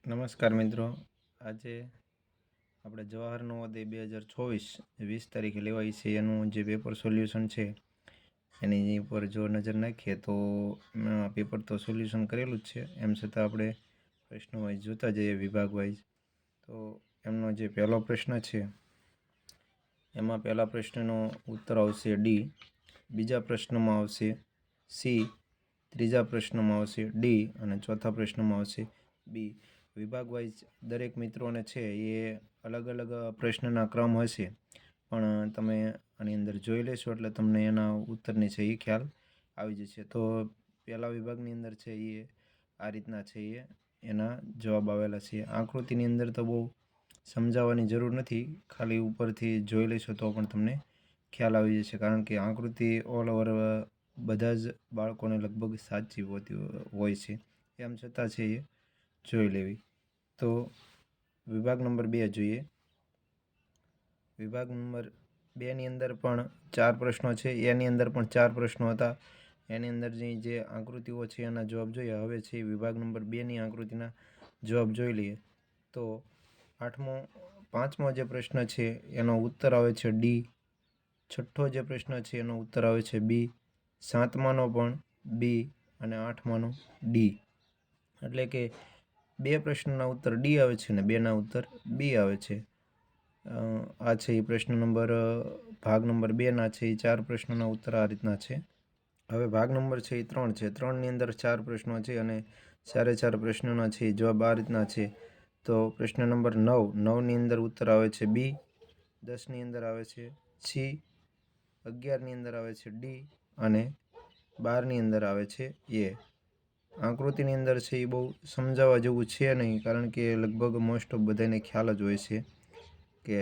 નમસ્કાર મિત્રો, આજે આપણે જવાહર નવોદય 2024 તારીખે લેવાય છે એનું જે પેપર સોલ્યુશન છે એની ઉપર જો નજર નાખીએ તો પેપર તો સોલ્યુશન કરેલું જ છે, એમ છતાં આપણે પ્રશ્નો વાઇઝ જોતા જઈએ વિભાગ વાઇઝ. તો એમનો જે પહેલો પ્રશ્ન છે એમાં પહેલા પ્રશ્નનો ઉત્તર આવશે ડી, બીજા પ્રશ્નમાં આવશે સી, ત્રીજા પ્રશ્નમાં આવશે ડી અને ચોથા પ્રશ્નમાં આવશે બી. વિભાગ વાઇઝ દરેક મિત્રોને છે એ અલગ અલગ પ્રશ્નના ક્રમ હશે, પણ તમે આની અંદર જોઈ લેશો એટલે તમને એના ઉત્તરની છે એ ખ્યાલ આવી જશે. તો પહેલા વિભાગની અંદર છે એ આ રીતના છે એના જવાબ આવેલા છે. આકૃતિની અંદર તો બહુ સમજાવવાની જરૂર નથી, ખાલી ઉપરથી જોઈ લેશો તો પણ તમને ખ્યાલ આવી જશે, કારણ કે આકૃતિ ઓલ ઓવર બધા જ બાળકોને લગભગ સાચી હોતી હોય છે, એમ છતાં છે એ જોઈ લેવી. તો વિભાગ નંબર 2 જોઈએ. વિભાગ નંબર 2ની અંદર પણ 4 પ્રશ્નો છે, એની અંદર પણ 4 પ્રશ્નો હતા. એની અંદરની જે આકૃતિઓ છે એના જવાબ જોઈએ. હવે છે વિભાગ નંબર 2ની આકૃતિના જવાબ જોઈ લઈએ. તો પાંચમો જે પ્રશ્ન છે એનો ઉત્તર આવે છે ડી, છઠ્ઠો જે પ્રશ્ન છે એનો ઉત્તર આવે છે બી, સાતમાનો પણ બી અને આઠમાનો ડી. એટલે કે 2 પ્રશ્નના ઉત્તર ડી આવે છે અને 2ના ઉત્તર બી આવે છે. આ છે એ પ્રશ્ન નંબર ભાગ નંબર 2ના છે એ 4 પ્રશ્નોના ઉત્તર આ રીતના છે. હવે ભાગ નંબર છે એ 3 છે. 3ની અંદર 4 પ્રશ્નો છે અને 4 પ્રશ્નોના છે એ જવાબ આ રીતના છે. તો પ્રશ્ન નંબર 9ની અંદર ઉત્તર આવે છે બી, 10ની અંદર આવે છે સી, 11ની અંદર આવે છે ડી અને 12ની અંદર આવે છે એ. આકૃતિની અંદર છે એ બહુ સમજાવવા જેવું છે નહીં, કારણ કે લગભગ મોસ્ટ ઓફ બધાને ખ્યાલ જ હોય છે કે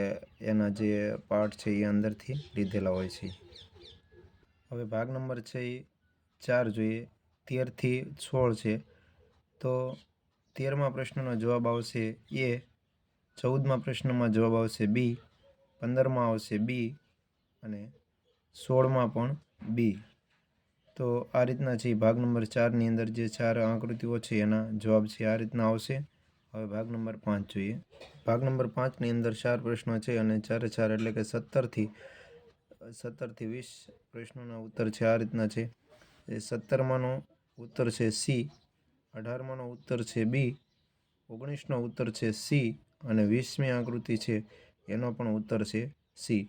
એના જે પાર્ટ છે એ અંદરથી લીધેલા હોય છે. હવે ભાગ નંબર છે એ 4 જોઈએ. 13થી 16 છે. તો 13મા પ્રશ્નનો જવાબ આવશે એ, 14મા પ્રશ્નમાં જવાબ આવશે બી, 15માં આવશે બી અને 16માં પણ બી. તો આ રીતના છે ભાગ નંબર 4ની અંદર જે 4 આકૃતિઓ છે એના જવાબ છે આ રીતના આવશે. હવે ભાગ નંબર 5 જોઈએ. ભાગ નંબર 5ની અંદર 4 પ્રશ્નો છે અને 4 એટલે કે 17થી 20 પ્રશ્નોના ઉત્તર છે આ રીતના છે. 17માનો ઉત્તર છે સી, 18માનો ઉત્તર છે બી, 19નો ઉત્તર છે સી અને 20મી આકૃતિ છે એનો પણ ઉત્તર છે સી.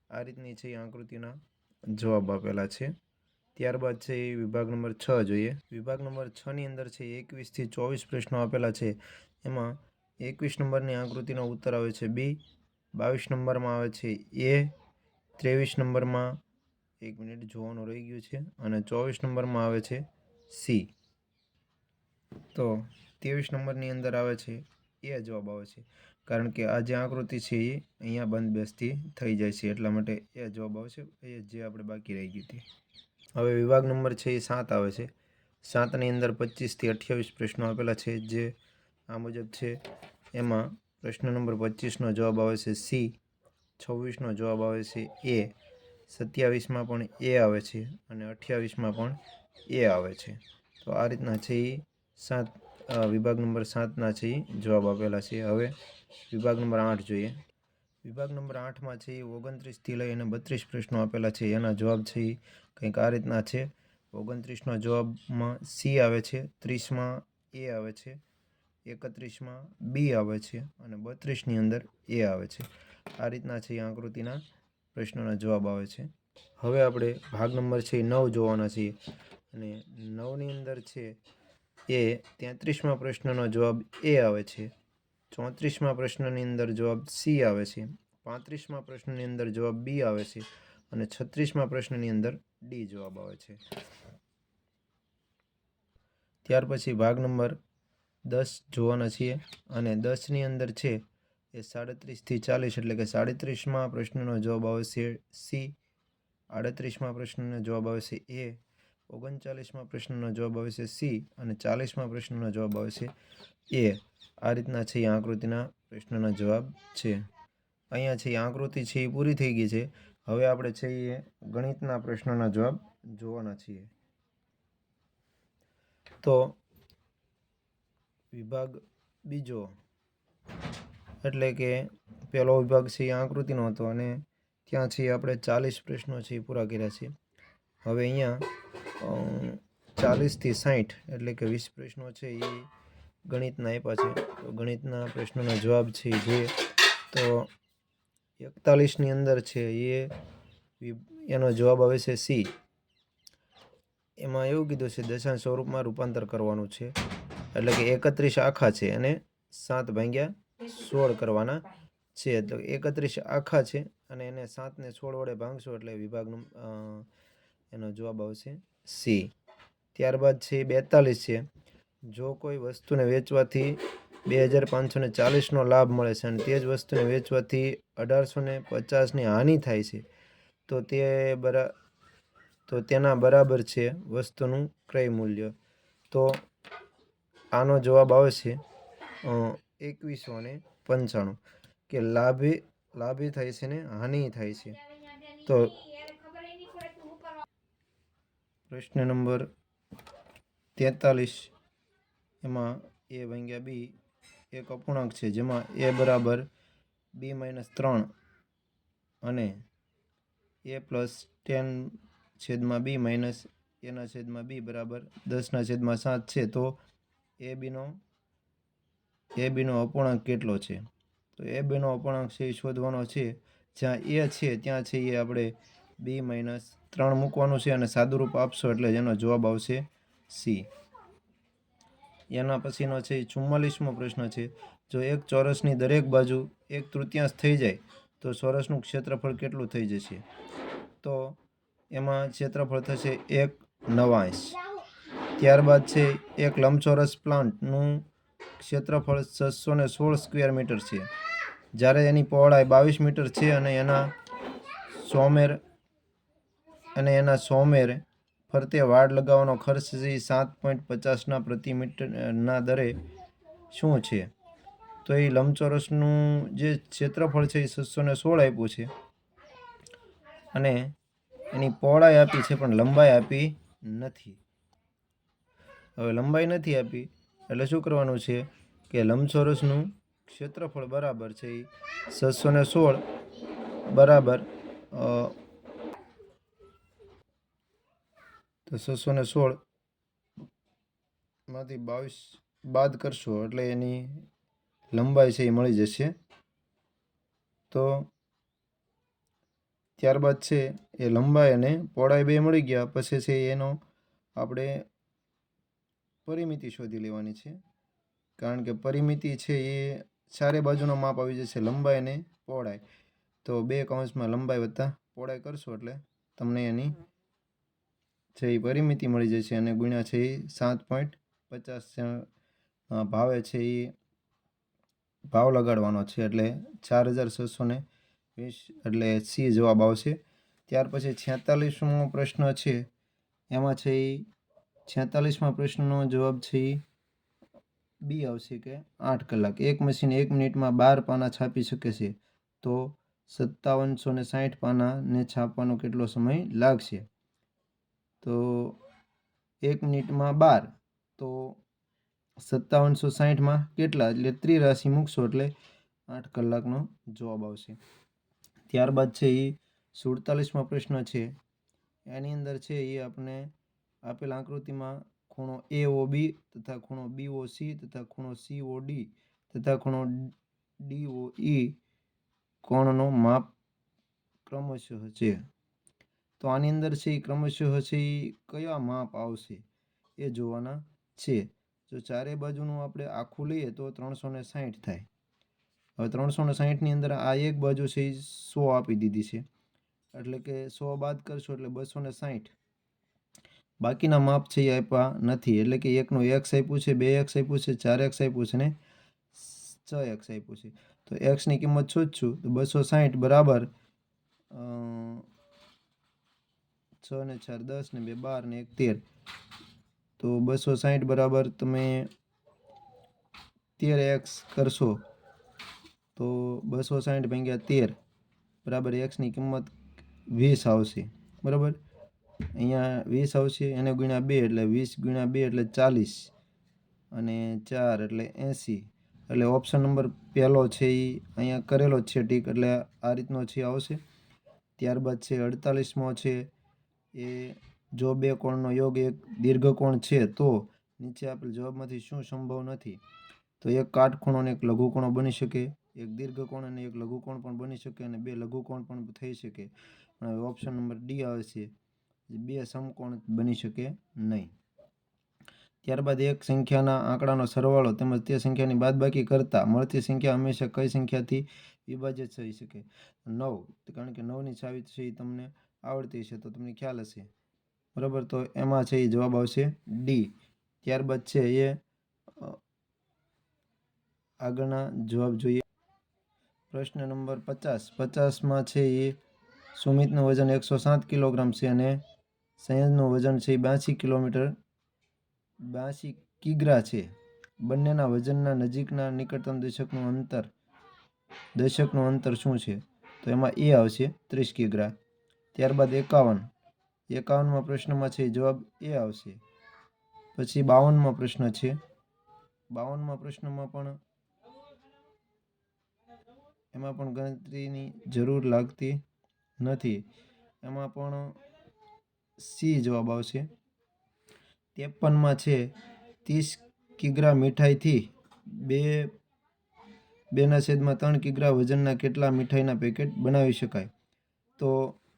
આ રીતની છે એ આકૃતિના જવાબ આપેલા છે. ત્યારબાદ છે એ વિભાગ નંબર 6 જોઈએ. વિભાગ નંબર 6ની અંદર છે 21થી 24 પ્રશ્નો આપેલા છે. એમાં 21 નંબરની આકૃતિનો ઉત્તર આવે છે બી, 22 નંબરમાં આવે છે એ, 23 નંબરમાં 1 મિનિટ જોવાનું રહી ગયું છે અને 24 નંબરમાં આવે છે સી. તો 23 નંબરની અંદર આવે છે એ જવાબ આવે છે, કારણ કે આ જે આકૃતિ છે એ અહીંયા બંધબેસતી થઈ જાય છે, એટલા માટે એ જવાબ આવશે, એ જે આપણે બાકી રહી ગઈ હતી. હવે વિભાગ નંબર છે એ 7 આવે છે. 7ની અંદર 25થી 28 પ્રશ્નો આપેલા છે, જે આ મુજબ છે. એમાં પ્રશ્ન નંબર 25નો જવાબ આવે છે સી, 26નો જવાબ આવે છે એ, 27માં પણ એ આવે છે અને 28માં પણ એ આવે છે. તો આ રીતના છે એ વિભાગ નંબર 7ના છે એ જવાબ આપેલા છે. હવે વિભાગ નંબર 8 જોઈએ. વિભાગ નંબર 8માં છે એ 29થી લઈ અને 32 પ્રશ્નો આપેલા છે. એના જવાબ છે એ કંઈક આ રીતના છે. 29ના જવાબમાં સી આવે છે, 30માં એ આવે છે, 31માં બી આવે છે અને 32ની અંદર એ આવે છે. આ રીતના છે એ આકૃતિના પ્રશ્નોના જવાબ આવે છે. હવે આપણે ભાગ નંબર છે એ 9 જોવાના છીએ અને 9ની અંદર છે એ 33મા પ્રશ્નનો જવાબ એ આવે છે, 34મા પ્રશ્નની અંદર જવાબ સી આવે છે, 35મા પ્રશ્નની અંદર જવાબ બી આવે છે અને 36મા પ્રશ્નની અંદર ડી જવાબ આવે છે. ત્યાર પછી ભાગ નંબર 10 જોવાના છીએ અને 10ની અંદર છે એ 37થી 40 એટલે કે 37મા પ્રશ્નનો જવાબ આવશે સી, 38મા પ્રશ્નનો જવાબ આવશે એ, 39મા પ્રશ્નનો જવાબ આવશે સી અને 40મા પ્રશ્નનો જવાબ આવશે એ. આ રીતના છે એ આકૃતિના પ્રશ્નના જવાબ છે. અહીંયા છે એ આકૃતિ છે એ પૂરી થઈ ગઈ છે. હવે આપણે છે એ ગણિતના પ્રશ્નોના જવાબ જોવાના છીએ. તો વિભાગ બીજો એટલે કે પહેલો વિભાગ છે એ આકૃતિનો હતો અને ત્યાં છે આપણે 40 પ્રશ્નો છે એ પૂરા કર્યા છે. હવે અહીંયા 40 થી 60 એટલે કે 20 પ્રશ્નો છે એ ગણિતના આપ્યા છે. તો ગણિતના પ્રશ્નોના જવાબ છે એ જોઈએ તો 41ની અંદર છે એનો જવાબ આવે છે સી. એમાં એવું કીધું છે દશાંશ સ્વરૂપમાં રૂપાંતર કરવાનું છે એટલે કે 31 આખા છે અને 7/16 કરવાના છે. તો 31 આખા છે અને એને 7 ને 16 વડે ભાંગશો એટલે વિભાગનું એનો જવાબ આવશે સી. ત્યારબાદ છે 42 છે. જો કોઈ વસ્તુને વેચવાથી 2540નો લાભ મળે છે અને તે જ વસ્તુને વેચવાથી 1850ની હાનિ થાય છે તો તેના બરાબર છે વસ્તુનું ક્રય મૂલ્ય. તો આનો જવાબ આવે છે 2195 કે લાભી થાય છે ને હાનિ થાય છે. તો પ્રશ્ન નંબર 43 એમાં a/b એક અપૂર્ણાંક છે જેમાં a બરાબર b-3 અને a+10/b માઇનસ a/b બરાબર 10/7 છે. તો ab નો અપૂર્ણાંક કેટલો છે? તો ab નો અપૂર્ણાંક છે એ શોધવાનો છે. જ્યાં a છે ત્યાં છે એ આપણે b-3 મૂકવાનું છે અને સાદુરૂપ આપશો એટલે એનો જવાબ આવશે સી. એના પછીનો છે 44મો પ્રશ્ન છે. જો એક ચોરસની દરેક બાજુ 1/3 થઈ જાય તો ચોરસનું ક્ષેત્રફળ કેટલું થઈ જશે? તો એમાં ક્ષેત્રફળ થશે 1/9. ત્યારબાદ છે એક લંબચોરસ પ્લાન્ટનું ક્ષેત્રફળ 616 સ્ક્વેર મીટર છે જ્યારે એની પહોળાઈ 22 મીટર છે અને એના સોમેર ફરતે વાડ લગાવવાનો ખર્ચ છે 7.50 પ્રતિ મીટરના દરે શું છે? તો એ લંબચોરસનું જે ક્ષેત્રફળ છે એ 616 આપ્યું છે અને એની પહોળાઈ આપી છે પણ લંબાઈ આપી નથી. હવે લંબાઈ નથી આપી એટલે શું કરવાનું છે કે લંબચોરસનું ક્ષેત્રફળ બરાબર છે એ 616 બરાબર તો 616 માંથી 22 બાદ કરશો એટલે એની લંબાઈ છે એ મળી જશે. તો ત્યારબાદ છે એ લંબાઈ અને પહોળાઈ બે મળી ગયા પછી છે એનો આપણે પરિમિતિ શોધી લેવાની છે કારણ કે પરિમિતિ છે એ ચારે બાજુનો માપ આવી જશે લંબાઈ અને પહોળાઈ. તો 2 કૌંસમાં લંબાઈ વત્તા પહોળાઈ કરશો એટલે તમને એની છે એ પરિમિતિ મળી જશે અને ગુણ્યા છે એ 7.50 ભાવે છે એ ભાવ લગાડવાનો છે એટલે 4620 એટલે સી જવાબ આવશે. ત્યાર પછી 46મો પ્રશ્ન છે. એમાં છે એ 46મા પ્રશ્નનો જવાબ છે એ બી આવશે કે 8 કલાક. એક મશીન 1 મિનિટમાં 12 પાના છાપી શકે છે તો 5760 પાનાને છાપવાનો કેટલો સમય લાગશે? તો 1 મિનિટમાં 12 તો 5760માં કેટલા એટલે ત્રિરાશિ મૂકશો એટલે 8 કલાકનો જવાબ આવશે. ત્યારબાદ છે એ 47મો પ્રશ્ન છે. એની અંદર છે એ આપણે આપેલ આકૃતિમાં ખૂણો AOB તથા ખૂણો BOC તથા ખૂણો COD તથા ખૂણો DOE કોણનો માપ ક્રમશઃ છે. તો આની અંદર છે એ ક્રમશઃ છે એ કયા માપ આવશે એ જોવાના છે. જો ચારે બાજુનું આપણે આખું લઈએ તો 360 થાય. હવે 360ની અંદર આ એક બાજુ છે એ 100 આપી દીધી છે એટલે કે 100 બાદ કરશો એટલે 260. બાકીના માપ છે એ આપ્યા નથી એટલે કે એકનું x આપ્યું છે, 2x આપ્યું છે, 4x આપ્યું છે ને 6x આપ્યું છે. તો xની કિંમત શોધશું તો 260 બરાબર 6 ને 4 10 ને 2 12 ને 1 13. તો 260 બરાબર તમે 13x કરશો તો 260 ભાગ્યા 13 બરાબર xની કિંમત 20 આવશે. બરાબર અહીંયા 20 આવશે એને ગુણ્યા 2 એટલે 20 ગુણ્યા 2 એટલે 40 અને 4 એટલે 80 એટલે ઓપ્શન નંબર પહેલો છે એ અહીંયા કરેલો જ છે ટીક, એટલે આ રીતનો છે આવશે. ત્યારબાદ છે 48મો છે એ જો બે કોણનો યોગ એક દીર્ઘકોણ છે તો નીચે આપેલ જવાબમાંથી શું સંભવ નથી? તો એક કાટખૂણો અને એક લઘુકોણો બની શકે, એક દીર્ઘકોણ અને એક લઘુકોણ પણ બની શકે, અને બે લઘુકોણ પણ થઈ શકે. પણ ઓપ્શન નંબર ડી આવે છે, બે સમકોણ બની શકે નહીં. ત્યારબાદ એક સંખ્યાના આંકડાનો સરવાળો તેમજ તે સંખ્યાની બાદબાકી કરતાં મળતી સંખ્યા હંમેશા કઈ સંખ્યાથી વિભાજિત થઈ શકે? 9, કારણ કે 9ની ચાવી છે એ તમને આવડતી હશે તો તમને ખ્યાલ હશે, બરાબર. તો એમાં છે એ જવાબ આવશે ડી. ત્યારબાદ છે એ આગળના જવાબ જોઈએ. પ્રશ્ન નંબર 50માં છે એ સુમિતનું વજન 107 કિલોગ્રામ છે અને સંયજનું વજન છે એ 82 કિગ્રા છે. બંનેના વજનના નજીકના નિકટતમ દશકનું અંતર શું છે? તો એમાં એ આવશે 30 કિગ્રા. ત્યારબાદ 51માં પ્રશ્નમાં છે જવાબ એ આવશે. પછી 52માં પ્રશ્ન છે. 52માં પ્રશ્નમાં પણ એમાં પણ ગણતરીની જરૂર લાગતી નથી, એમાં પણ સી જવાબ આવશે. 53માં છે 30 કિગ્રા મીઠાઈથી 2/3 કિગ્રા વજનના કેટલા મીઠાઈના પેકેટ બનાવી શકાય? તો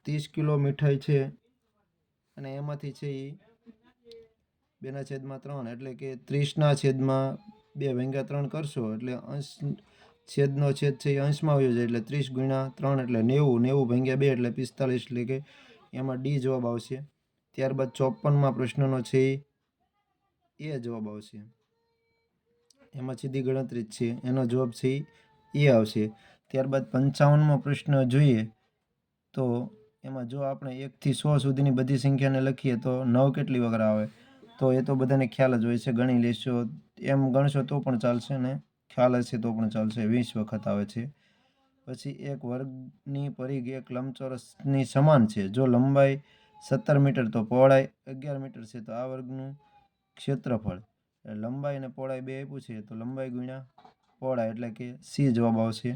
30 કિલો મીઠાઈ છે અને એમાંથી છે એ 2/3 એટલે કે 30/2 કરશો એટલે અંશ છેદનો છેદ છે એ અંશમાં આવ્યો જાય એટલે 30 ગુણ્યા 3 એટલે 90, 90/2 એટલે 45, એટલે કે એમાં ડી જવાબ આવશે. ત્યારબાદ 54માં પ્રશ્નનો છે એ જવાબ આવશે. એમાં સીધી ગણતરી જ છે, એનો જવાબ છે એ આવશે. ત્યારબાદ 55મો પ્રશ્ન જોઈએ તો એમાં જો આપણે 1થી 100 સુધીની બધી સંખ્યાને લખીએ તો 9 કેટલી વખત આવે? તો એ તો બધાને ખ્યાલ જ હોય છે, ગણી લેશો, એમ ગણશો તો પણ ચાલશે ને ખ્યાલ હશે તો પણ ચાલશે, 20 વખત આવે છે. પછી એક વર્ગની પરિઘ એક લંબચોરસની સમાન છે. જો લંબાઈ 17 મીટર તો પહોળાઈ 11 મીટર છે તો આ વર્ગનું ક્ષેત્રફળ. લંબાઈ અને પહોળાઈ બે આપ્યું છે તો લંબાઈ ગુણ્યા પહોળાઈ એટલે કે સી જવાબ આવશે.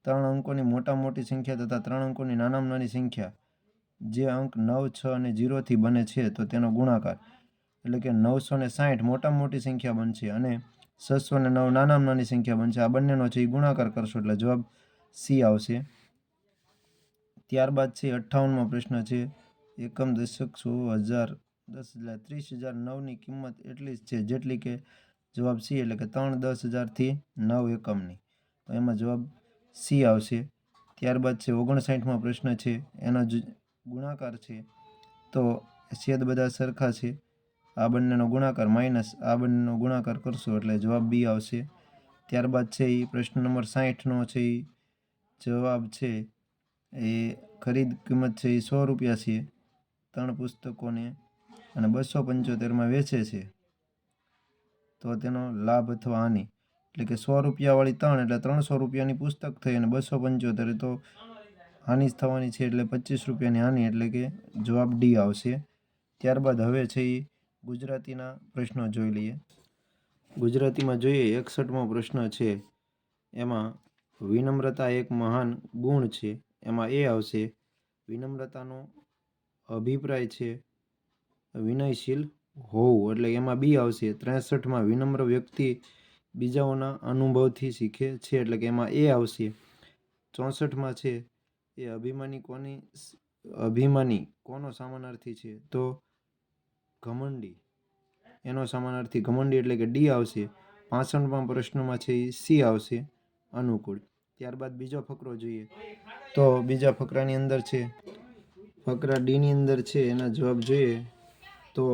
3 અંકોની મોટામાં મોટી સંખ્યા તથા 3 અંકોની નાનામાં નાની સંખ્યા જે અંક 9, 6 અને 0થી બને છે તો તેનો ગુણાકાર, એટલે કે 960 મોટામાં મોટી સંખ્યા બનશે અને 609 નાનામાં નાની સંખ્યા બનશે. આ બંનેનો છે એ ગુણાકાર કરશો એટલે જવાબ સી આવશે. ત્યારબાદ છે 58મો પ્રશ્ન છે. એકમ, દશક, 100, 1000, 10,000, 30,009ની કિંમત એટલી જ છે જેટલી કે જવાબ સી, એટલે કે 3, 10,000થી 9 એકમની. તો એમાં જવાબ સી આવશે. ત્યારબાદ છે 59મો પ્રશ્ન છે. એનો ગુણાકાર છે તો છેદ બધા સરખા છે, આ બંનેનો ગુણાકાર માઇનસ આ બંનેનો ગુણાકાર કરશો એટલે જવાબ બી આવશે. ત્યારબાદ છે એ પ્રશ્ન નંબર 60નો છે એ જવાબ છે એ ખરીદ કિંમત છે એ 100 રૂપિયા છે. 3 પુસ્તકોને અને 275માં વેચે છે તો તેનો લાભ અથવા હાનિ, એટલે કે 100 રૂપિયાવાળી 3 એટલે 300 રૂપિયાની પુસ્તક થઈ અને 275 તો હાનિ જ થવાની છે એટલે 25 રૂપિયાની હાનિ, એટલે કે જવાબ ડી આવશે. ત્યારબાદ હવે છે એ ગુજરાતીના પ્રશ્નો જોઈ લઈએ. ગુજરાતીમાં જોઈએ 61મો પ્રશ્ન છે. એમાં વિનમ્રતા એક મહાન ગુણ છે, એમાં એ આવશે. વિનમ્રતાનો અભિપ્રાય છે વિનયશીલ હોવું, એટલે એમાં બી આવશે. 63માં વિનમ્ર વ્યક્તિ બીજાઓના અનુભવથી શીખે છે, એટલે કે એમાં એ આવશે. 64માં છે એ અભિમાની કોનો સમાનાર્થી છે? તો ઘમંડી એનો સમાનાર્થી ઘમંડી, એટલે કે ડી આવશે. 65માં પ્રશ્નમાં છે એ સી આવશે, અનુકૂળ. ત્યારબાદ બીજો ફકરો જોઈએ તો બીજા ફકરાની અંદર છે ફકરા ડીની અંદર છે એના જવાબ જોઈએ તો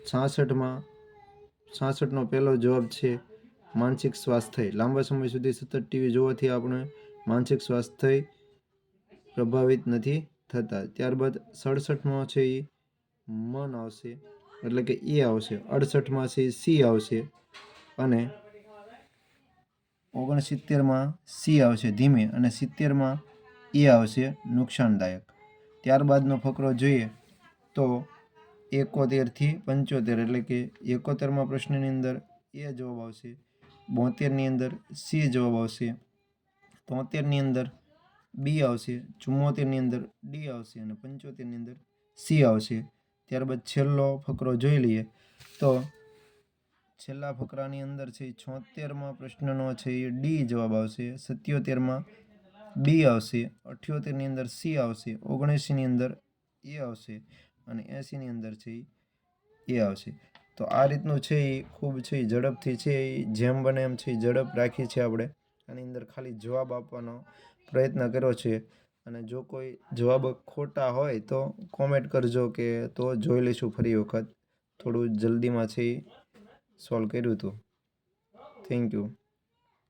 66નો પહેલો જવાબ છે માનસિક સ્વાસ્થ્ય. લાંબા સમય સુધી સતત ટીવી જોવાથી આપણે માનસિક સ્વાસ્થ્ય પ્રભાવિત નથી થતા. ત્યારબાદ 67માં છે એ મન આવશે, એટલે કે એ આવશે. 68માં છે સી આવશે અને 69માં સી આવશે ધીમે, અને 70માં એ આવશે નુકસાનદાયક. ત્યારબાદનો ફકરો જોઈએ તો 71થી 75, એટલે કે 71માં પ્રશ્નની અંદર એ જવાબ આવશે. 72ની અંદર સી જવાબ આવશે, 73ની અંદર બી આવશે, 74ની અંદર ડી આવશે અને 75ની અંદર સી આવશે. ત્યારબાદ છેલ્લો ફકરો જોઈ લઈએ તો છેલ્લા ફકરાની અંદર છે 76માં પ્રશ્નનો છે એ ડી જવાબ આવશે, 77માં બી આવશે, 78ની અંદર સી આવશે, 79ની અંદર એ આવશે અને 80ની અંદર છે એ આવશે. તો આ રીતનું છે એ ખૂબ છે એ ઝડપથી છે એ જેમ બને એમ છે એ ઝડપ રાખી છે આપણે આની અંદર ખાલી જવાબ આપવાનો પ્રયત્ન કર્યો છે. અને જો કોઈ જવાબ ખોટા હોય તો કોમેન્ટ કરજો કે તો જોઈ લઈશું ફરી વખત. થોડું જલ્દીમાં છે એ સોલ્વ કર્યું હતું. Thank you.